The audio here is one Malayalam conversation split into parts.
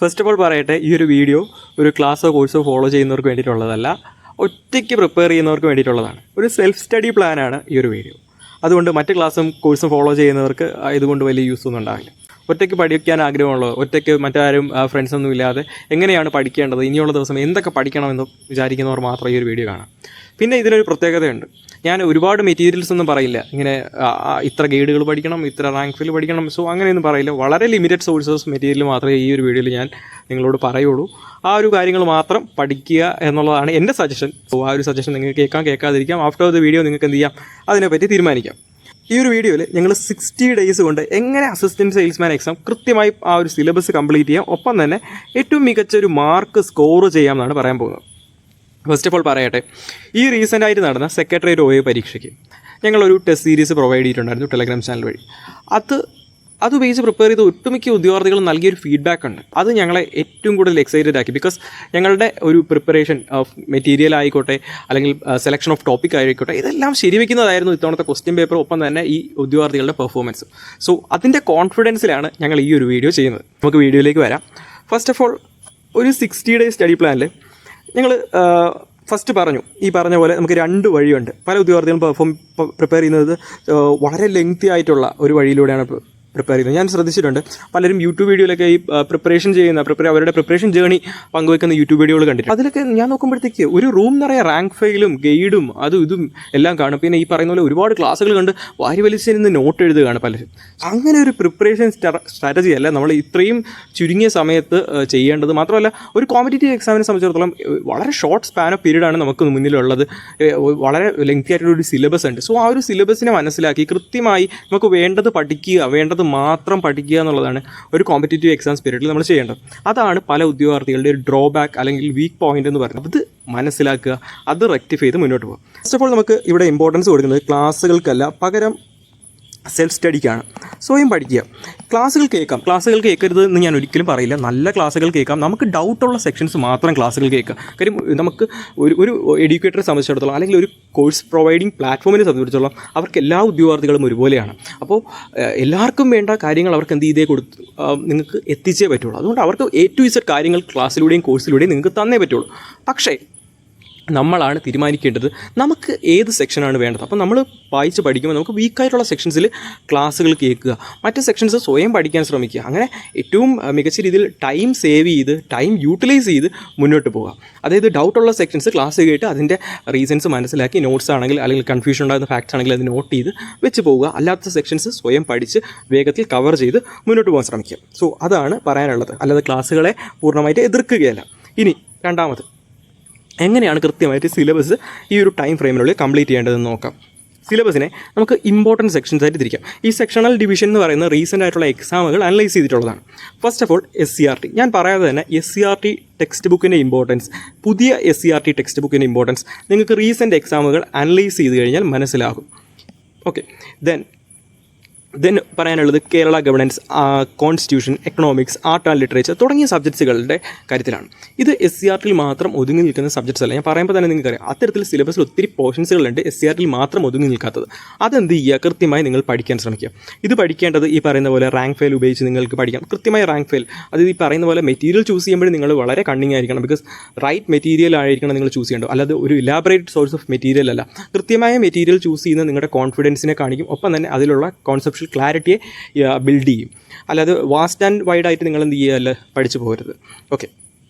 ഫസ്റ്റ് ഓഫ് ഓൾ പറയട്ടെ, ഈ ഒരു വീഡിയോ ഒരു ക്ലാസ്സോ കോഴ്സോ ഫോളോ ചെയ്യുന്നവർക്ക് വേണ്ടിയിട്ടുള്ളതല്ല, ഒറ്റയ്ക്ക് പ്രിപ്പയർ ചെയ്യുന്നവർക്ക് വേണ്ടിയിട്ടുള്ളതാണ്. ഒരു സെൽഫ് സ്റ്റഡി പ്ലാനാണ് ഈ ഒരു വീഡിയോ. അതുകൊണ്ട് മറ്റ് ക്ലാസ്സും കോഴ്സും ഫോളോ ചെയ്യുന്നവർക്ക് ഇതുകൊണ്ട് വലിയ യൂസ് ഒന്നും ഉണ്ടാവില്ല. ഒറ്റയ്ക്ക് പഠിക്കാൻ ആഗ്രഹമുള്ളത്, ഒറ്റയ്ക്ക് മറ്റാരും ഫ്രണ്ട്സൊന്നും ഇല്ലാതെ എങ്ങനെയാണ് പഠിക്കേണ്ടത്, ഇനിയുള്ള ദിവസം എന്തൊക്കെ പഠിക്കണമെന്ന് വിചാരിക്കുന്നവർ മാത്രം ഈ ഒരു വീഡിയോ കാണാം. പിന്നെ ഇതിനൊരു പ്രത്യേകതയുണ്ട്. ഞാൻ ഒരുപാട് മെറ്റീരിയൽസ് ഒന്നും പറയില്ല, ഇങ്ങനെ ഇത്ര ഗൈഡുകൾ പഠിക്കണം, ഇത്ര റാങ്ക് ഫിൽ പഠിക്കണം, സോ അങ്ങനെയൊന്നും പറയില്ല. വളരെ ലിമിറ്റഡ് സോഴ്സസ് മെറ്റീരിയൽ മാത്രമേ ഈ ഒരു വീഡിയോയിൽ ഞാൻ നിങ്ങളോട് പറയുള്ളൂ. ആ ഒരു കാര്യങ്ങൾ മാത്രം പഠിക്കുക എന്നുള്ളതാണ് എൻ്റെ സജഷൻ. സോ ആ ഒരു സജഷൻ നിങ്ങൾക്ക് കേൾക്കാതിരിക്കാം. ആഫ്റ്റർ ദ വീഡിയോ നിങ്ങൾക്ക് എന്ത് ചെയ്യാം, അതിനെപ്പറ്റി തീരുമാനിക്കാം. ഈ ഒരു വീഡിയോയിൽ ഞങ്ങൾ 60 ഡേയ്സ് കൊണ്ട് എങ്ങനെ അസിസ്റ്റൻറ്റ് സെയിൽസ്മാൻ എക്സാം കൃത്യമായി ആ ഒരു സിലബസ് കംപ്ലീറ്റ് ചെയ്യാം, ഒപ്പം തന്നെ ഏറ്റവും മികച്ച ഒരു മാർക്ക് സ്കോർ ചെയ്യാമെന്നാണ് പറയാൻ പോകുന്നത്. ഫസ്റ്റ് ഓഫ് ഓൾ പറയട്ടെ, ഈ റീസെൻ്റായിട്ട് നടന്ന സെക്രട്ടേറിയറ്റ് OA പരീക്ഷയ്ക്ക് ഞങ്ങളൊരു ടെസ്റ്റ് സീരീസ് പ്രൊവൈഡ് ചെയ്തിട്ടുണ്ടായിരുന്നു ടെലഗ്രാം ചാനൽ വഴി. അത് ഉപയോഗിച്ച് പ്രിപ്പയർ ചെയ്ത ഒട്ടുമിക്ക ഉദ്യോഗാർത്ഥികളും നൽകിയൊരു ഫീഡ്ബാക്ക് ഉണ്ട്. അത് ഞങ്ങളെ ഏറ്റവും കൂടുതൽ എക്സൈറ്റഡ് ആക്കി. ബിക്കോസ് ഞങ്ങളുടെ ഒരു പ്രിപ്പറേഷൻ ഓഫ് മെറ്റീരിയൽ ആയിക്കോട്ടെ, അല്ലെങ്കിൽ സെലക്ഷൻ ഓഫ് ടോപ്പിക് ആയിക്കോട്ടെ, ഇതെല്ലാം ശരിവെക്കുന്നതായിരുന്നു ഇത്തവണത്തെ ക്വസ്റ്റ്യൻ പേപ്പർ, ഒപ്പം തന്നെ ഈ ഉദ്യോഗാർത്ഥികളുടെ പെർഫോമൻസ്. സോ അതിൻ്റെ കോൺഫിഡൻസിലാണ് ഞങ്ങൾ ഈ ഒരു വീഡിയോ ചെയ്യുന്നത്. നമുക്ക് വീഡിയോയിലേക്ക് വരാം. ഫസ്റ്റ് ഓഫ് ഓൾ, ഒരു 60 ഡേ സ്റ്റഡി പ്ലാനിൽ ഞങ്ങൾ ഫസ്റ്റ് ഈ പറഞ്ഞ പോലെ നമുക്ക് 2 വഴിയുണ്ട്. പല ഉദ്യോഗാർത്ഥികളും പ്രിപ്പയർ ചെയ്യുന്നത് വളരെ ലെങ്തി ആയിട്ടുള്ള ഒരു വഴിയിലൂടെയാണ് പ്രിപ്പയർ ചെയ്യുന്നത്. ഞാൻ ശ്രദ്ധിച്ചിട്ടുണ്ട്, പലരും യൂട്യൂബ് വീഡിയോയിലൊക്കെ ഈ അവരുടെ പ്രിപ്പറേഷൻ ജേണി പങ്കുവെക്കുന്ന യൂട്യൂബ് വീഡിയോകൾ കണ്ടിട്ടുണ്ട്. അതിലൊക്കെ ഞാൻ നോക്കുമ്പോഴത്തേക്ക് ഒരു റൂം നിറയെ റാങ്ക് ഫയലും ഗൈഡും അതും ഇതും എല്ലാം കാണും. പിന്നെ ഈ പറയുന്ന പോലെ ഒരുപാട് ക്ലാസ്സുകൾ കണ്ട് വാരി വലിച്ചിരുന്ന് നോട്ട് എഴുതുകയാണ് പലരും. അങ്ങനെ ഒരു പ്രിപ്പറേഷൻ സ്ട്രാറ്റജി അല്ല നമ്മൾ ഇത്രയും ചുരുങ്ങിയ സമയത്ത് ചെയ്യേണ്ടത്. മാത്രമല്ല, ഒരു കോമ്പറ്റേറ്റീവ് എക്സാമിനെ സംബന്ധിച്ചിടത്തോളം വളരെ ഷോർട്ട് സ്പാൻ ഓഫ് പീരീഡാണ് നമുക്ക് മുന്നിലുള്ളത്. വളരെ ലെങ്തി ആയിട്ടുള്ളൊരു സിലബസ് ഉണ്ട്. സോ ആ ഒരു സിലബസിനെ മനസ്സിലാക്കി കൃത്യമായി നമുക്ക് വേണ്ടത് മാത്രം പഠിക്കുക എന്നുള്ളതാണ് ഒരു കോമ്പറ്റേറ്റീവ് എക്സാം പീരീഡിൽ നമ്മൾ ചെയ്യേണ്ടത്. അതാണ് പല ഉദ്യോഗാർത്ഥികളുടെ ഒരു ഡ്രോബാക്ക് അല്ലെങ്കിൽ വീക്ക് പോയിന്റ് എന്ന് പറയുന്നത്. അത് മനസ്സിലാക്കുക, അത് റെക്ടിഫൈ ചെയ്ത് മുന്നോട്ട് പോകുക. ഫസ്റ്റ് ഓഫ് ഓൾ, നമുക്ക് ഇവിടെ ഇമ്പോർട്ടൻസ് കൊടുക്കുന്നത് ക്ലാസ്സുകൾക്കല്ല, പകരം സെൽഫ് സ്റ്റഡിക്കാണ്. സ്വയം പഠിക്കുക. ക്ലാസ്സുകൾ കേൾക്കരുത് എന്ന് ഞാൻ ഒരിക്കലും പറയില്ല. നല്ല ക്ലാസ്സുകൾ കേൾക്കാം. നമുക്ക് ഡൗട്ടുള്ള സെക്ഷൻസ് മാത്രം ക്ലാസ്സുകൾ കേൾക്കാം. കാര്യം നമുക്ക് ഒരു എഡ്യൂക്കേറ്ററെ സംബന്ധിച്ചിടത്തോളം, അല്ലെങ്കിൽ ഒരു കോഴ്സ് പ്രൊവൈഡിങ് പ്ലാറ്റ്ഫോമിനെ സംബന്ധിച്ചിടത്തോളം, അവർക്ക് എല്ലാ ഉദ്യോഗാർത്ഥികളും ഒരുപോലെയാണ്. അപ്പോൾ എല്ലാവർക്കും വേണ്ട കാര്യങ്ങൾ അവർക്ക് എന്ത് ചെയ്തേ നിങ്ങൾക്ക് എത്തിച്ചേ പറ്റുള്ളൂ. അതുകൊണ്ട് അവർക്ക് A to Z കാര്യങ്ങൾ ക്ലാസ്സിലൂടെയും കോഴ്സിലൂടെയും നിങ്ങൾക്ക് തന്നേ പറ്റുള്ളൂ. പക്ഷേ നമ്മളാണ് തീരുമാനിക്കേണ്ടത് നമുക്ക് ഏത് സെക്ഷനാണ് വേണ്ടത്. അപ്പോൾ നമ്മൾ വായിച്ച് പഠിക്കുമ്പോൾ നമുക്ക് വീക്കായിട്ടുള്ള സെക്ഷൻസിൽ ക്ലാസ്സുകൾ കേൾക്കുക, മറ്റ് സെക്ഷൻസ് സ്വയം പഠിക്കാൻ ശ്രമിക്കുക. അങ്ങനെ ഏറ്റവും മികച്ച രീതിയിൽ ടൈം സേവ് ചെയ്ത്, ടൈം യൂട്ടിലൈസ് ചെയ്ത് മുന്നോട്ട് പോകുക. അതായത് ഡൗട്ടുള്ള സെക്ഷൻസ് ക്ലാസ് കേട്ട് അതിൻ്റെ റീസൺസ് മനസ്സിലാക്കി, നോട്ട്സ് ആണെങ്കിൽ അല്ലെങ്കിൽ കൺഫ്യൂഷൻ ഉണ്ടാകുന്ന ഫാക്ട്സ് ആണെങ്കിൽ അത് നോട്ട് ചെയ്ത് വെച്ച് പോവുക. അല്ലാത്ത സെക്ഷൻസ് സ്വയം പഠിച്ച് വേഗത്തിൽ കവർ ചെയ്ത് മുന്നോട്ട് പോകാൻ ശ്രമിക്കുക. സോ അതാണ് പറയാനുള്ളത്. അല്ലാതെ ക്ലാസ്സുകളെ പൂർണ്ണമായിട്ട് എതിർക്കുകയല്ല. ഇനി രണ്ടാമത്, എങ്ങനെയാണ് കൃത്യമായിട്ട് സിലബസ് ഈ ഒരു ടൈം ഫ്രെയിമിനുള്ളിൽ കംപ്ലീറ്റ് ചെയ്യേണ്ടതെന്ന് നോക്കാം. സിലബസിനെ നമുക്ക് ഇമ്പോർട്ടൻറ്റ് സെക്ഷൻസ് ആയിട്ട് തിരിക്കാം. ഈ സെക്ഷണൽ ഡിവിഷൻ എന്ന് പറയുന്നത് റീസെൻ്റ് ആയിട്ടുള്ള എക്സാമുകൾ അനലൈസ് ചെയ്തിട്ടുള്ളതാണ്. First of all, SCRT. ഞാൻ പറയാതെ തന്നെ SCRT ടെക്സ്റ്റ് ബുക്കിൻ്റെ ഇമ്പോർട്ടൻസ്, പുതിയ SCRT ടെക്സ്റ്റ് ബുക്കിൻ്റെ ഇമ്പോർട്ടൻസ് നിങ്ങൾക്ക് റീസെൻ്റ് എക്സാമുകൾ അനലൈസ് ചെയ്ത് കഴിഞ്ഞാൽ മനസ്സിലാകും. ഓക്കെ, ദെൻ പറയാനുള്ളത് Kerala governance, constitution, economics, art and literature തുടങ്ങിയ സബ്ജക്ട്സുകളുടെ കാര്യത്തിലാണ്. ഇത് SCRTയിൽ മാത്രം ഒതുങ്ങി നിൽക്കുന്ന സബ്ജക്ട്സ് അല്ല. ഞാൻ പറയുമ്പോൾ തന്നെ നിങ്ങൾക്കറിയാം, അത്തരത്തിൽ സിലബസിൽ ഒത്തിരി പോർഷൻസുകളുണ്ട് SCRTയിൽ മാത്രം ഒതുങ്ങി നിൽക്കാത്തത്. അതെന്ത് ചെയ്യുക, കൃത്യമായി നിങ്ങൾ പഠിക്കാൻ ശ്രമിക്കുക. ഇത് പഠിക്കേണ്ടത് ഈ പറയുന്ന പോലെ റാങ്ക് ഫയൽ ഉപയോഗിച്ച് നിങ്ങൾക്ക് പഠിക്കാം. കൃത്യമായി റാങ്ക് ഫയൽ, അതായത് ഈ പറയുന്ന പോലെ മെറ്റീരിയൽ ചൂസ് ചെയ്യുമ്പോൾ നിങ്ങൾ വളരെ കണ്ണിങ് ആയിരിക്കണം. ബിക്കോസ് റൈറ്റ് മെറ്റീരിയൽ ആയിരിക്കണം നിങ്ങൾ ചൂസ് ചെയ്യേണ്ടത്. അല്ലാതെ ഒരു ഇലാബറേറ്റ് സോഴ്സ് ഓഫ് മെറ്റീരിയൽ അല്ല. കൃത്യമായ മെറ്റീരിയൽ ചൂസ് ചെയ്യുന്നത് നിങ്ങളുടെ കോൺഫിഡൻസിനെ കാണിക്കും, ഒപ്പം തന്നെ അതിലുള്ള കോൺസെപ്റ്റ് ക്ലാരിറ്റിയെ ബിൽഡ് ചെയ്യും. അല്ലാതെ വാസ്റ്റ് ആൻഡ് വൈഡ് ആയിട്ട് നിങ്ങൾ എന്ത് ചെയ്യുക, പഠിച്ചു പോകരുത്. ഓക്കെ,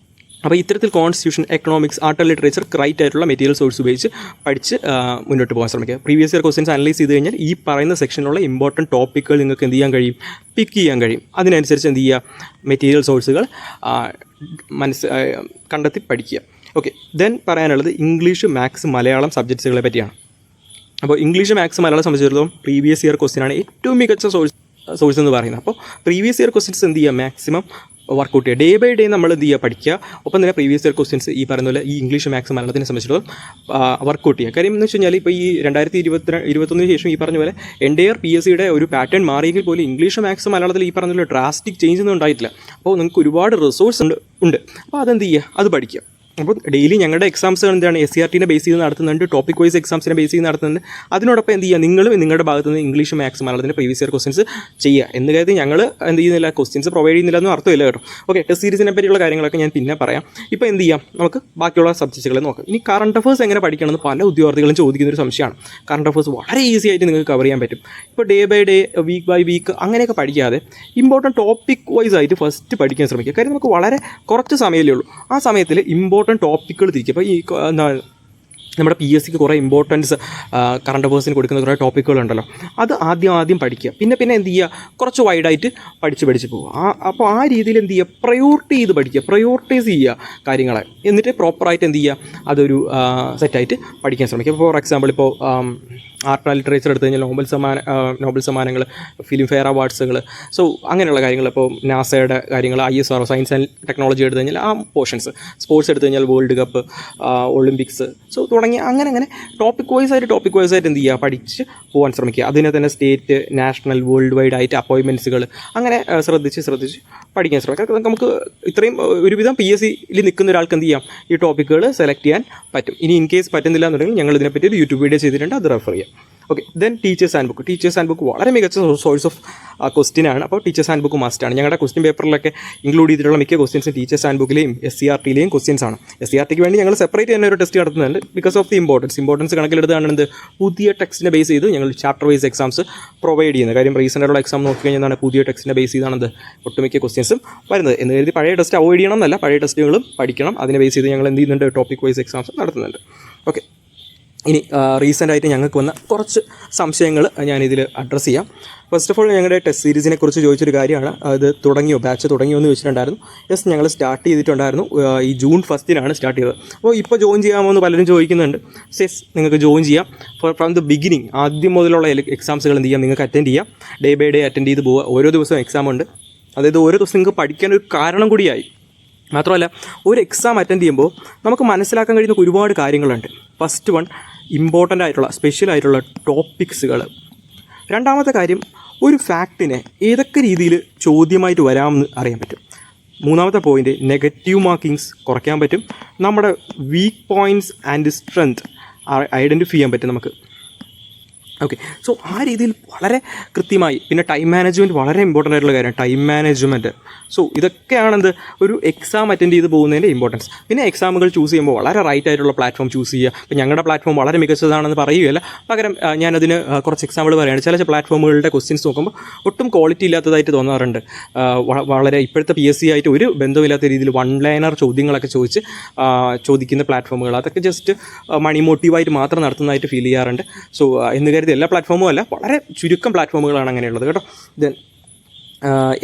അപ്പോൾ ഇത്തരത്തിൽ constitution, economics, art and literature right ആയിട്ടുള്ള മെറ്റീരിയൽ സോഴ്സ് ഉപയോഗിച്ച് പഠിച്ച് മുന്നോട്ട് പോകാൻ ശ്രമിക്കുക. പ്രീവിയസ് ഇയർ ക്വസ്റ്റ്യൻസ് അനലൈസ് ചെയ്ത് കഴിഞ്ഞാൽ ഈ പറയുന്ന സെക്ഷനിലുള്ള ഇമ്പോർട്ടൻറ്റ് ടോപ്പിക്കുകൾ നിങ്ങൾക്ക് എന്ത് ചെയ്യാൻ കഴിയും, പിക്ക് ചെയ്യാൻ കഴിയും. അതിനനുസരിച്ച് എന്ത് ചെയ്യുക, മെറ്റീരിയൽ സോഴ്സുകൾ കണ്ടെത്തി പഠിക്കുക. ഓക്കെ, ദെൻ പറയാനുള്ളത് ഇംഗ്ലീഷ്, മാത്സ്, മലയാളം സബ്ജക്ട്സുകളെ പറ്റിയാണ്. അപ്പോൾ ഇംഗ്ലീഷ്, മാത്സ്, മലയാളം സംബന്ധിച്ചിടത്തോളം പ്രീവിയസ് ഇയർ ക്വസ്റ്റ്യനാണ് ഏറ്റവും മികച്ച സോഴ്സ് എന്ന് പറയുന്നത്. അപ്പോൾ പ്രീവിയസ് ഇയർ ക്വസ്റ്റ്യൻസ് എന്ത് ചെയ്യുക, മാക്സിമം വർക്കൗട്ട് ചെയ്യുക. ഡേ ബൈ ഡേ നമ്മൾ എന്ത് ചെയ്യുക, പഠിക്കുക. ഒപ്പം തന്നെ പ്രീവിയസ് ഇയർ ക്വസ്റ്റ്യൻസ് ഈ പറയുന്ന പോലെ ഈ ഇംഗ്ലീഷ്, മാത്സ്, മലയാളത്തിനെ സംബന്ധിച്ചിടത്തോളം വർക്കൗട്ട് ചെയ്യുക. കാര്യം എന്ന് വെച്ച് കഴിഞ്ഞാൽ ഇപ്പോൾ ഈ 2021 ശേഷം ഈ പറഞ്ഞ പോലെ എൻഡയർ PSCയുടെ ഒരു പാറ്റേൺ മാറിയെങ്കിൽ പോലും ഇംഗ്ലീഷ്, മാത്സ്, മലയാളത്തിൽ ഈ പറഞ്ഞ പോലെ ഡ്രാസ്റ്റിക് ചേഞ്ച് ഒന്നും ഉണ്ടായിട്ടില്ല. അപ്പോൾ നിങ്ങൾക്ക് ഒരുപാട് റിസോഴ്സ് ഉണ്ട്. അപ്പോൾ അതെന്ത് ചെയ്യുക, അത് പഠിക്കുക. അപ്പോൾ ഡെയിലി ഞങ്ങളുടെ എക്സാംസ് എന്താണ് SCRT ബേസ് ചെയ്ത് നടത്തുന്നുണ്ട്, ടോപ്പിക് വൈസ് എക്സാംസിനെ ബേസ് ചെയ്ത് നടത്തുന്നുണ്ട്. അതിനോടൊപ്പം എന്ത് ചെയ്യുക, നിങ്ങളും നിങ്ങളുടെ ഭാഗത്ത് നിന്ന് ഇംഗ്ലീഷ് മാത്സ് മലയാളത്തിൻ്റെ പ്രീവിയസ് ഇയർ ക്വസ്റ്റൻസ് ചെയ്യുക. എന്ന് കരുതി ഞങ്ങൾ എന്ത് ചെയ്യുന്നില്ല, ക്വസ്റ്റൻസ് പ്രൊവൈഡ് ചെയ്യുന്നില്ല എന്നും അർത്ഥമില്ല കേട്ടോ. ഓക്കെ, ടെസ്റ്റ് സീരീസിനെ പറ്റിയുള്ള കാര്യങ്ങളൊക്കെ ഞാൻ പിന്നെ പറയാം. ഇപ്പോൾ എന്ത് ചെയ്യാം, നമുക്ക് ബാക്കിയുള്ള സബ്ജക്റ്റുകളെ നോക്കാം. ഇനി കറണ്ട് അഫേഴ്സ് എങ്ങനെ പഠിക്കണമെന്ന് പല ഉദ്യോഗാർത്ഥികളും ചോദിക്കുന്നൊരു സംശയമാണ്. കറണ്ട് അഫേഴ്സ് വളരെ ഈസി ആയിട്ട് നിങ്ങൾക്ക് കവർ ചെയ്യാൻ പറ്റും. ഇപ്പോൾ day by day, week by week അങ്ങനെയൊക്കെ പഠിക്കാതെ ഇമ്പോർട്ടൻറ്റ് ടോപ്പിക് വൈസ് ആയിട്ട് ഫസ്റ്റ് പഠിക്കാൻ ശ്രമിക്കുക. കാര്യം നമുക്ക് വളരെ കുറച്ച് സമയമല്ലേ ഉള്ളൂ. ആ സമയത്തിൽ ഇമ്പോർട്ടൻറ്റ് ടോപ്പിക്കുകൾ തിരിക്കുക. ഇപ്പോൾ ഈ നമ്മുടെ PSCക്ക് കുറേ ഇമ്പോർട്ടൻസ് കറണ്ട് അഫേഴ്സിന് കൊടുക്കുന്ന കുറേ ടോപ്പിക്കുകളുണ്ടല്ലോ, അത് ആദ്യം പഠിക്കുക. പിന്നെ എന്ത് ചെയ്യുക, കുറച്ച് വൈഡായിട്ട് പഠിച്ച് പോകുക. അപ്പോൾ ആ രീതിയിൽ എന്ത് ചെയ്യുക, പ്രയോറിറ്റൈസ് ചെയ്യുക കാര്യങ്ങളെ. എന്നിട്ട് പ്രോപ്പറായിട്ട് എന്ത് ചെയ്യുക, അതൊരു സെറ്റായിട്ട് പഠിക്കാൻ ശ്രമിക്കുക. ഫോർ എക്സാമ്പിൾ ഇപ്പോൾ ആർട്ട് ആൻഡ് ലിറ്ററേച്ചർ എടുത്തു കഴിഞ്ഞാൽ നോബൽ സമ്മാനങ്ങൾ, ഫിലിം ഫെയർ അവാർഡ്സുകൾ, സോ അങ്ങനെയുള്ള കാര്യങ്ങൾ. ഇപ്പോൾ നാസയുടെ കാര്യങ്ങൾ, ISRO സയൻസ് ആൻഡ് ടെക്നോളജി എടുത്തു കഴിഞ്ഞാൽ ആ പോർഷൻസ്, സ്പോർട്സ് എടുത്തു കഴിഞ്ഞാൽ വേൾഡ് കപ്പ്, ഒളിമ്പിക്സ്, സോ തുടങ്ങി അങ്ങനെ ടോപ്പിക് വൈസ് ആയിട്ട് എന്ത് ചെയ്യുക, പഠിച്ച് പോകാൻ ശ്രമിക്കുക. അതിനെ തന്നെ സ്റ്റേറ്റ്, നാഷണൽ, വേൾഡ് വൈഡ് ആയിട്ട് അപ്പോയിൻമെൻറ്റ്സുകൾ അങ്ങനെ ശ്രദ്ധിച്ച് പഠിക്കാൻ ശ്രമിക്കുക. നമുക്ക് ഇത്രയും ഒരുവിധം PSCയിൽ നിൽക്കുന്ന ഒരാൾക്ക് എന്ത് ചെയ്യാം, ഈ ടോപ്പിക്കുകൾ സെലക്ട് ചെയ്യാൻ പറ്റും. ഇനി ഇൻ കേസ് പറ്റുന്നില്ല എന്നുണ്ടെങ്കിൽ ഞങ്ങൾ ഇതിനെപ്പറ്റി ഒരു യൂട്യൂബ് വീഡിയോ ചെയ്തിട്ടുണ്ട്, അത് റെഫർ ചെയ്യാം. Okay, then teachers hand book വളരെ മികച്ച സോഴ്സ് ഓഫ് ക്വസ്റ്റ്യൻ ആണ്. അപ്പോൾ ടീച്ചേഴ്സ് ഹാൻഡ് ബുക്ക് മസ്റ്റാണ്. ഞങ്ങളുടെ ക്വസ്റ്റ്യൻ പേപ്പറിലൊക്കെ ഇൻക്ലൂഡ് ചെയ്തിട്ടുള്ള മിക്ക ക്വസ്റ്റ്യൻസും ടീച്ചേഴ്സ് ഹാൻഡ് ബുക്കിലെയും SCRTയിലെയും ക്വസ്റ്റ്യൻസ് ആണ്. SCRTക്ക് വേണ്ടി ഞങ്ങൾ സെപ്പറേറ്റ് തന്നെ ഒരു ടെസ്റ്റ് നടത്തുന്നുണ്ട്. ബിക്കോസ് ഓഫ് ദി ഇമ്പോർട്ടൻസ് കണക്കിലെടുത്താണ് പുതിയ ടെക്സ്റ്റിനെ ബേസ് ചെയ്ത് ഞങ്ങൾ ചാപ്റ്റർ വൈസ് എക്സാംസ് പ്രൊവൈഡ് ചെയ്യുന്നത്. കാര്യം റീസെൻ്റ് ആയിട്ടുള്ള എക്സാം നോക്കിക്കഴിഞ്ഞാൽ പുതിയ ടെക്സ്റ്റിനെ ബേസ് ചെയ്താണ് ഒട്ടുമിക്ക ക്വസ്റ്റ്യൻസും വരുന്നത്. എന്ന് കരുതി പഴയ ടെസ്റ്റ് അവോയ്ഡ് ചെയ്യണം എന്നല്ല, പഴയ ടെസ്റ്റുകളും പഠിക്കണം. അതിനെ ബേസ് ചെയ്ത് ഞങ്ങൾ എന്ത് ചെയ്യുന്നുണ്ട്, ടോപ്പിക് വൈസ് എക്സാംസ് നടത്തുന്നുണ്ട്. ഓക്കെ, ഇനി റീസെൻ്റായിട്ട് ഞങ്ങൾക്ക് വന്ന കുറച്ച് സംശയങ്ങൾ ഞാനിതിൽ അഡ്രസ്സ് ചെയ്യാം. ഫസ്റ്റ് ഓഫ് ഓൾ, ഞങ്ങളുടെ ടെസ്റ്റ് സീരീസിനെ കുറിച്ച് ചോദിച്ചൊരു കാര്യമാണ്, അത് ബാച്ച് തുടങ്ങിയോ എന്ന് ചോദിച്ചിട്ടുണ്ടായിരുന്നു. യെസ്, ഞങ്ങൾ സ്റ്റാർട്ട് ചെയ്തിട്ടുണ്ടായിരുന്നു. ഈ ജൂൺ 1 സ്റ്റാർട്ട് ചെയ്തത്. അപ്പോൾ ഇപ്പോൾ ജോയിൻ ചെയ്യാമോ എന്ന് പലരും ചോദിക്കുന്നുണ്ട്. യെസ്, നിങ്ങൾക്ക് ജോയിൻ ചെയ്യാം. ഫ്രം ദ ബിഗിനിങ്, ആദ്യം മുതലുള്ള എക്സാംസുകൾ എന്ത് ചെയ്യാം, നിങ്ങൾക്ക് അറ്റൻഡ് ചെയ്യാം. ഡേ ബൈ ഡേ അറ്റൻഡ് ചെയ്ത് പോവുക. ഓരോ ദിവസവും എക്സാം ഉണ്ട്. അതായത് ഓരോ ദിവസം നിങ്ങൾക്ക് പഠിക്കാനൊരു കാരണം കൂടിയായി. മാത്രമല്ല, ഒരു എക്സാം അറ്റൻഡ് ചെയ്യുമ്പോൾ നമുക്ക് മനസ്സിലാക്കാൻ കഴിയുന്ന ഒരുപാട് കാര്യങ്ങളുണ്ട്. ഫസ്റ്റ് വൺ, ഇമ്പോർട്ടൻ്റ് ആയിട്ടുള്ള സ്പെഷ്യൽ ആയിട്ടുള്ള ടോപ്പിക്സുകൾ. രണ്ടാമത്തെ കാര്യം, ഒരു ഫാക്റ്റിനെ ഏതൊക്കെ രീതിയിൽ ചോദ്യമായിട്ട് വരാമെന്ന് അറിയാൻ പറ്റും. മൂന്നാമത്തെ പോയിൻ്റ്, നെഗറ്റീവ് മാർക്കിങ്സ് കുറയ്ക്കാൻ പറ്റും. നമ്മുടെ weak points and strength identify ചെയ്യാൻ പറ്റും നമുക്ക്. ഓക്കെ, സോ ആ രീതിയിൽ വളരെ കൃത്യമായി. പിന്നെ ടൈം മാനേജ്മെൻറ്റ് വളരെ ഇമ്പോർട്ടൻ്റ് ആയിട്ടുള്ള കാര്യമാണ്, ടൈം മാനേജ്മെൻറ്റ്. സോ ഇതൊക്കെയാണ് ഒരു എക്സാം അറ്റൻഡ് ചെയ്ത് പോകുന്നതിൻ്റെ ഇമ്പോർട്ടൻസ്. പിന്നെ എക്സാമുകൾ ചൂസ് ചെയ്യുമ്പോൾ വളരെ റൈറ്റ് ആയിട്ടുള്ള പ്ലാറ്റ്ഫോം ചൂസ് ചെയ്യുക. ഇപ്പോൾ ഞങ്ങളുടെ പ്ലാറ്റ്ഫോം വളരെ മികച്ചതാണെന്ന് പറയുകയല്ല, പകരം ഞാനതിന് കുറച്ച് എക്സാമ്പിൾ പറയുകയാണ്. ചില പ്ലാറ്റ്ഫോമുകളുടെ ക്വസ്റ്റ്യൻസ് നോക്കുമ്പോൾ ഒട്ടും ക്വാളിറ്റി ഇല്ലാത്തതായിട്ട് തോന്നാറുണ്ട്. വളരെ ഇപ്പോഴത്തെ PSC ആയിട്ട് ഒരു ബന്ധമില്ലാത്ത രീതിയിൽ വൺ ലൈനർ ചോദ്യങ്ങളൊക്കെ ചോദിക്കുന്ന പ്ലാറ്റ്ഫോമുകൾ, അതൊക്കെ ജസ്റ്റ് മണി മോട്ടീവായിട്ട് മാത്രം നടത്തുന്നതായിട്ട് ഫീൽ ചെയ്യാറുണ്ട്. സോ എന്ന് കരുതി എല്ലാ പ്ലാറ്റ്ഫോമും അല്ല, വളരെ ചുരുക്കം പ്ലാറ്റ്ഫോമുകളാണ് അങ്ങനെയുള്ളത് കേട്ടോ. ദെൻ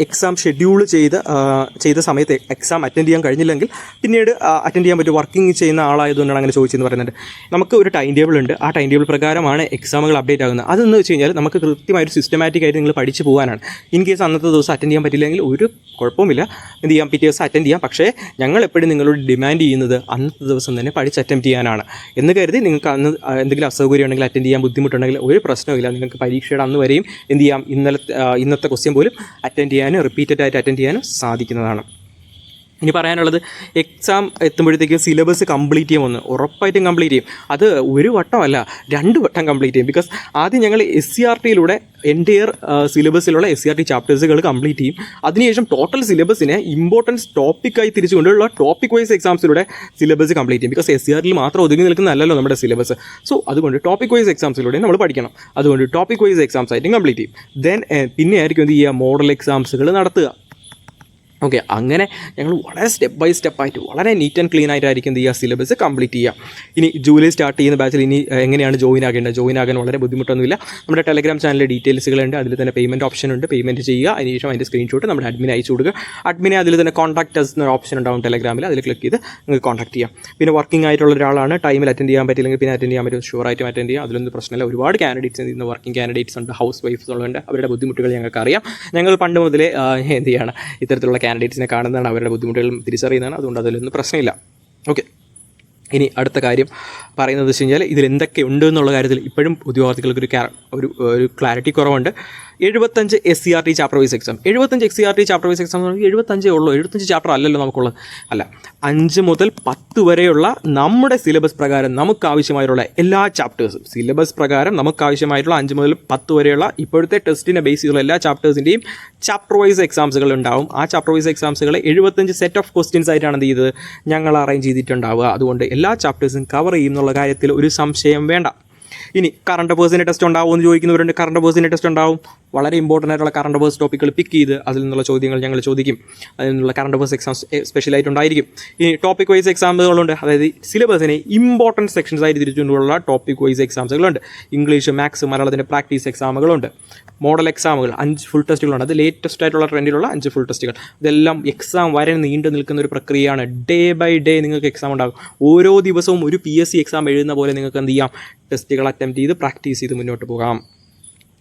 എക്സാം ഷെഡ്യൂൾ ചെയ്ത സമയത്ത് എക്സാം അറ്റൻഡ് ചെയ്യാൻ കഴിഞ്ഞില്ലെങ്കിൽ പിന്നീട് അറ്റൻഡ് ചെയ്യാൻ പറ്റും. വർക്കിംഗ് ചെയ്യുന്ന ആളായതുകൊണ്ടാണ് അങ്ങനെ ചോദിച്ചെന്ന് പറയുന്നുണ്ട്. നമുക്ക് ഒരു ടൈം ടേബിൾ ഉണ്ട്. ആ ടൈം ടേബിൾ പ്രകാരമാണ് എക്സാമുകൾ അപ്ഡേറ്റ് ആകുന്നത്. അതെന്ന് വെച്ച് കഴിഞ്ഞാൽ നമുക്ക് കൃത്യമായൊരു സിസ്റ്റമാറ്റിക് ആയിട്ട് നിങ്ങൾ പഠിച്ച് പോകാനാണ്. ഇൻ കേസ് അന്നത്തെ ദിവസം അറ്റൻഡ് ചെയ്യാൻ പറ്റില്ലെങ്കിൽ ഒരു കുഴപ്പമില്ല, എന്ത് ചെയ്യാം, പിറ്റേ ദിവസം അറ്റൻഡ് ചെയ്യാം. പക്ഷേ ഞങ്ങൾ എപ്പോഴും നിങ്ങളോട് ഡിമാൻഡ് ചെയ്യുന്നത് അന്നത്തെ ദിവസം തന്നെ പഠിച്ച് അറ്റൻഡ് ചെയ്യാനാണ്. എന്ന് കരുതി നിങ്ങൾക്ക് അന്ന് എന്തെങ്കിലും അസൗകര്യം ഉണ്ടെങ്കിൽ, അറ്റൻഡ് ചെയ്യാൻ ബുദ്ധിമുട്ടുണ്ടെങ്കിൽ ഒരു പ്രശ്നമില്ല. നിങ്ങൾക്ക് പരീക്ഷയുടെ അന്ന് വരെയും എന്ത് ചെയ്യാം, ഇന്നത്തെ ക്വസ്റ്റ്യൻ പോലും അറ്റൻഡ് ചെയ്യാനും റിപ്പീറ്റഡ് ആയിട്ട് അറ്റൻഡ് ചെയ്യാനും സാധിക്കുന്നതാണ്. ഇനി പറയാനുള്ളത്, എക്സാം എത്തുമ്പോഴത്തേക്കും സിലബസ് കംപ്ലീറ്റ് ചെയ്യുമെന്ന് ഉറപ്പായിട്ടും കംപ്ലീറ്റ് ചെയ്യും. അത് ഒരു വട്ടമല്ല, 2 വട്ടം കംപ്ലീറ്റ് ചെയ്യും. ബിക്കോസ് ആദ്യം ഞങ്ങൾ SCRTയിലൂടെ എൻറ്റയർ സിലബസിലുള്ള SCRT ചാപ്റ്റേഴ്സുകൾ കംപ്ലീറ്റ് ചെയ്യും. അതിനുശേഷം ടോട്ടൽ സിലബസിനെ ഇമ്പോർട്ടൻസ് ടോപ്പിക്കായി തിരിച്ചുകൊണ്ടുള്ള ടോപ്പിക് വൈസ് എക്സാംസിലൂടെ സിലബസ് കംപ്ലീറ്റ് ചെയ്യും. ബിക്കോസ് SCRTയിൽ മാത്രം ഒതുങ്ങി നിൽക്കുന്നതല്ലല്ലോ നമ്മുടെ സിലബസ്. സോ അതുകൊണ്ട് ടോപ്പിക് വൈസ് എക്സാംസിലൂടെ നമ്മൾ പഠിക്കണം. അതുകൊണ്ട് ടോപ്പിക് വൈസ് എക്സാംസ് ആയിട്ടും കംപ്ലീറ്റ് ചെയ്യും. ദെൻ പിന്നെ ആയിരിക്കും എന്ത് ചെയ്യുക, മോഡൽ എക്സാംസുകൾ നടത്തുക. ഓക്കെ, അങ്ങനെ ഞങ്ങൾ വളരെ സ്റ്റെപ്പ് ബൈ സ്റ്റെപ്പായിട്ട് വളരെ നീറ്റ് ആൻഡ് ക്ലീൻ ആയിട്ടായിരിക്കും എന്ത് ചെയ്യുക, സിലബസ് കംപ്ലീറ്റ് ചെയ്യുക. ഇനി ജൂലൈ സ്റ്റാർട്ട് ചെയ്യുന്ന ബാച്ചിൽ ഇനി എങ്ങനെയാണ് ജോയിൻ ആകേണ്ടത്? ജോയിൻ ആകാൻ വളരെ ബുദ്ധിമുട്ടൊന്നുമില്ല. നമ്മുടെ ടെലഗ്രാം ചാനലിൽ ഡീറ്റെയിൽസുകളുണ്ട്. അതിൽ തന്നെ പേയ്മെൻറ്റ് ഓപ്ഷൻ ഉണ്ട്. പേയ്മെൻറ്റ് ചെയ്യുക. അതിനുശേഷം അതിൻ്റെ സ്ക്രീൻഷോട്ട് നമ്മുടെ അഡ്മിനെ അയച്ചു കൊടുക്കുക. അഡ്മിനെ അതിൽ തന്നെ കോൺടാക്ട് അസ് എന്നൊരു ഓപ്ഷൻ ഉണ്ടാവും ടെലഗ്രാമിൽ. അതിൽ ക്ലിക്ക് ചെയ്ത് നിങ്ങൾക്ക് കോൺടാക്ട് ചെയ്യാം. പിന്നെ വർക്കിംഗ് ആയിട്ടുള്ള ഒരാളാണ്, ടൈമിൽ അറ്റൻഡ് ചെയ്യാൻ പറ്റില്ലെങ്കിൽ പിന്നെ അറ്റൻഡ് ചെയ്യാൻ പറ്റും, ഷുവറായിട്ടും അറ്റൻഡ് ചെയ്യുക. അതിലൊന്നും പ്രശ്നമില്ല. ഒരുപാട് കാൻഡിഡേറ്റ്സ് ഇന്ന് വർക്കിംഗ് കാൻഡിഡേറ്റ്സ് ഉണ്ട്, ഹൗസ് വൈഫ്സുകളുണ്ട്. അവരുടെ ബുദ്ധിമുട്ടുകൾ ഞങ്ങൾക്ക് അറിയാം. ഞങ്ങൾ പണ്ട് മുതലേ എന്ത് ചെയ്യണം, ഇത്തരത്തിലുള്ള കാൻഡിഡേറ്റ്സിനെ കാണുന്നതാണ്, അവരുടെ ബുദ്ധിമുട്ടുകളും തിരിച്ചറിയുന്നതാണ്. അതുകൊണ്ട് അതിലൊന്നും പ്രശ്നമില്ല. ഓക്കെ, ഇനി അടുത്ത കാര്യം പറയുന്നത് വെച്ച് കഴിഞ്ഞാൽ ഇതിൽ എന്തൊക്കെ ഉണ്ട് എന്നുള്ള കാര്യത്തിൽ ഇപ്പോഴും ഉദ്യോഗാർത്ഥികൾക്ക് ഒരു ക്ലാരിറ്റി കുറവുണ്ട്. 75 SCRT chapter wise exam. 75 SCRT chapter wise exam എന്ന് പറഞ്ഞാൽ 75 ഉള്ളൂ. 75 ചാപ്റ്റർ അല്ലല്ലോ നമുക്കുള്ളത്. അല്ല, 5 മുതൽ 10 വരെയുള്ള നമ്മുടെ സിലബസ് പ്രകാരം നമുക്ക് ആവശ്യമായിട്ടുള്ള എല്ലാ ചാപ്റ്റേഴ്സും, സിലബസ് പ്രകാരം നമുക്ക് ആവശ്യമായിട്ടുള്ള 5 മുതൽ 10 വരെയുള്ള ഇപ്പോഴത്തെ ടെസ്റ്റിനെ ബേസ് ചെയ്തുള്ള എല്ലാ ചാപ്റ്റേഴ്സിൻ്റെയും ചാപ്റ്റർ വൈസ് എക്സാംസുകൾ ഉണ്ടാവും. ആ ചാപ്റ്റർ വൈസ് എക്സാംസുകളെ 75 സെറ്റ് ഓഫ് ക്വസ്റ്റ്യൻസ് ആയിട്ടാണ് എന്ത് ചെയ്തത്, ഞങ്ങൾ അറേഞ്ച് ചെയ്തിട്ടുണ്ടാവുക. അതുകൊണ്ട് എല്ലാ ചാപ്റ്റേഴ്സും കവർ ചെയ്യുന്നുള്ള കാര്യത്തിൽ ഒരു സംശയം വേണ്ട. ഇനി കറണ്ട് അഫേഴ്സിൻ്റെ ടെസ്റ്റ് ഉണ്ടാവും എന്ന് ചോദിക്കുന്നവരുണ്ട്. കറണ്ട് അഫേഴ്സിൻ്റെ ടെസ്റ്റ് ഉണ്ടാവും. വളരെ ഇമ്പോർട്ടൻ്റ് ആയിട്ടുള്ള കറണ്ട് അഫേഴ്സ് ടോപ്പിക്കുകൾ പിക്ക് ചെയ്ത് അതിൽ നിന്നുള്ള ചോദ്യങ്ങൾ ഞങ്ങൾ ചോദിക്കും. അതിൽ നിന്നുള്ള കറണ്ട് അഫേഴ്സ് എക്സാംസ് സ്പെഷ്യലായിട്ടുണ്ടായിരിക്കും. ഇനി ടോപ്പിക് വൈസ് എക്സാമുകളുണ്ട്. അതായത് സിലബസിനെ ഇമ്പോർട്ടൻറ്റ് സെക്ഷൻസ് ആയിട്ട് തിരിച്ചുകൊണ്ടുള്ള ടോപ്പിക് വൈസ് എക്സാംസുകളുണ്ട്. ഇംഗ്ലീഷ്, മാത്സ്, മലയാളത്തിൻ്റെ പ്രാക്ടീസ് എക്സാമുകളുണ്ട്. മോഡൽ എക്സാമുകൾ 5 ഫുൾ ടെസ്റ്റുകളുണ്ട്. അത് ലേറ്റസ്റ്റ് ആയിട്ടുള്ള ട്രെൻഡിലുള്ള 5 ഫുൾ ടെസ്റ്റുകൾ. ഇതെല്ലാം എക്സാം വരെ നീണ്ടു നിൽക്കുന്ന ഒരു പ്രക്രിയയാണ്. ഡേ ബൈ ഡേ നിങ്ങൾക്ക് എക്സാം ഉണ്ടാകും. ഓരോ ദിവസവും ഒരു PSC എക്സാം എഴുതുന്ന പോലെ നിങ്ങൾക്ക് എന്ത് ചെയ്യാം, ടെസ്റ്റുകൾ അറ്റംപ്റ്റ് ചെയ്ത് പ്രാക്ടീസ് ചെയ്ത് മുന്നോട്ട് പോകാം.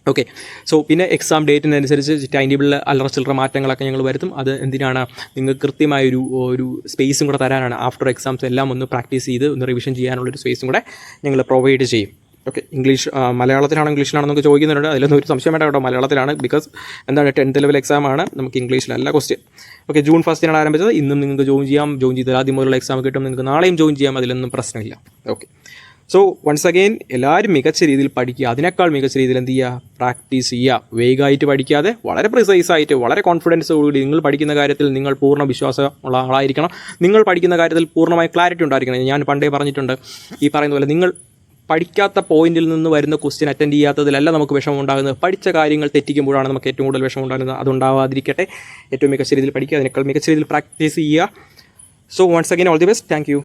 ഓക്കെ. സോ പിന്നെ എക്സാം ഡേറ്റിനനുസരിച്ച് ടൈം ടേബിളിൽ അല്ലറ ചില്ലറ മാറ്റങ്ങളൊക്കെ ഞങ്ങൾ വരുത്തും. അത് എന്തിനാണ്, നിങ്ങൾക്ക് കൃത്യമായൊരു സ്പേസും കൂടെ തരാനാണ്. ആഫ്റ്റർ എക്സാംസ് എല്ലാം ഒന്ന് പ്രാക്ടീസ് ചെയ്ത് ഒന്ന് റിവിഷൻ ചെയ്യാനുള്ളൊരു സ്പേസും കൂടെ ഞങ്ങൾ പ്രൊവൈഡ് ചെയ്യും. ഓക്കെ. ഇംഗ്ലീഷ് മലയാളത്തിലാണോ ഇംഗ്ലീഷിലാണോ എന്നൊക്കെ ചോദിക്കുന്നുണ്ട്. അതിലൊന്നും ഒരു സംശയം വേണ്ട കേട്ടോ, മലയാളത്തിലാണ്. ബിക്കോസ് എന്താണ് 10th ലെവൽ എക്സാമാണ്, നമുക്ക് ഇംഗ്ലീഷിലല്ല ക്വസ്റ്റ്യൻ. ഓക്കെ. June 1 ആരംഭിച്ചത്. ഇന്നും നിങ്ങൾക്ക് ജോയിൻ ചെയ്യാം. ജോയിൻ ചെയ്താൽ ആദ്യം മുതലുള്ള എക്സാം കിട്ടും. നിങ്ങൾക്ക് നാളെയും ജോയിൻ ചെയ്യാം. അതിലൊന്നും പ്രശ്നമില്ല. ഓക്കെ. സോ വൺസ് അഗെയിൻ എല്ലാവരും മികച്ച രീതിയിൽ പഠിക്കുക. അതിനേക്കാൾ മികച്ച രീതിയിൽ എന്ത് ചെയ്യുക, പ്രാക്ടീസ് ചെയ്യുക. വേഗമായിട്ട് പഠിക്കാതെ വളരെ പ്രിസൈസായിട്ട് വളരെ കോൺഫിഡൻസോടുകൂടി നിങ്ങൾ പഠിക്കുന്ന കാര്യത്തിൽ നിങ്ങൾ പൂർണ്ണ വിശ്വാസമുള്ള ആളായിരിക്കണം. നിങ്ങൾ പഠിക്കുന്ന കാര്യത്തിൽ പൂർണ്ണമായ ക്ലാരിറ്റി ഉണ്ടായിരിക്കണം. ഞാൻ പണ്ടേ പറഞ്ഞിട്ടുണ്ട്, ഈ പറയുന്ന പോലെ നിങ്ങൾ പഠിക്കാത്ത പോയിന്റിൽ നിന്ന് വരുന്ന ക്വസ്റ്റ്യൻ അറ്റൻഡ് ചെയ്യാത്തതിലല്ല നമുക്ക് വിഷമം ഉണ്ടാകുന്നത്. പഠിച്ച കാര്യങ്ങൾ തെറ്റിക്കുമ്പോഴാണ് നമുക്ക് ഏറ്റവും കൂടുതൽ വിഷമം ഉണ്ടാകുന്നത്. അതുണ്ടാവാതിരിക്കട്ടെ. ഏറ്റവും മികച്ച രീതിയിൽ പഠിക്കുക. അതിനേക്കാൾ മികച്ച രീതിയിൽ പ്രാക്ടീസ് ചെയ്യുക. So once again all the best. Thank U.